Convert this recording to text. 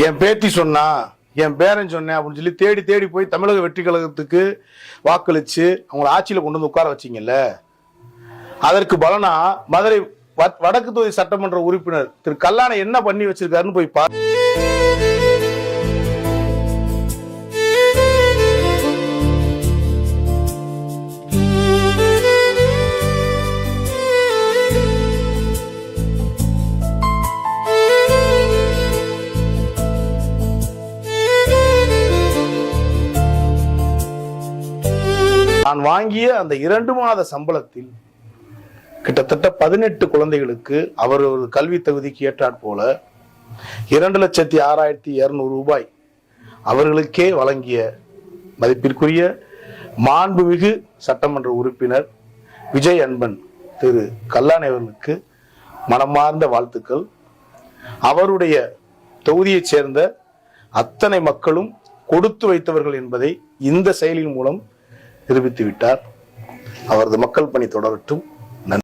என் பேத்தி சொன்னா, என் பேரன் சொன்னேன் அப்படின்னு சொல்லி தேடி தேடி போய் தமிழக வெற்றி கழகத்துக்கு வாக்களிச்சு அவங்களை ஆட்சியில கொண்டு வந்து உட்கார வச்சிங்கல்ல, அதற்கு பலனா மதுரை வடக்கு தொகுதி சட்டமன்ற உறுப்பினர் திரு கல்லானை என்ன பண்ணி வச்சிருக்காருன்னு போய் பாரு. நான் வாங்கிய அந்த 2 மாத சம்பளத்தில் கிட்டத்தட்ட 18 குழந்தைகளுக்கு அவர் ஒரு கல்வி தகுதிக்கு ஏற்றாற் போல 2,06,200 ரூபாய் அவர்களுக்கே வழங்கிய மதிப்பிற்குரிய மாண்புமிகு சட்டமன்ற உறுப்பினர் விஜய் அன்பன் திரு கல்லானை அவர்களுக்கு மனமார்ந்த வாழ்த்துக்கள். அவருடைய தொகுதியைச் சேர்ந்த அத்தனை மக்களும் கொடுத்து வைத்தவர்கள் என்பதை இந்த செயலின் மூலம் நிரூபித்து விட்டார். அவரது மக்கள் பணி தொடரட்டும்.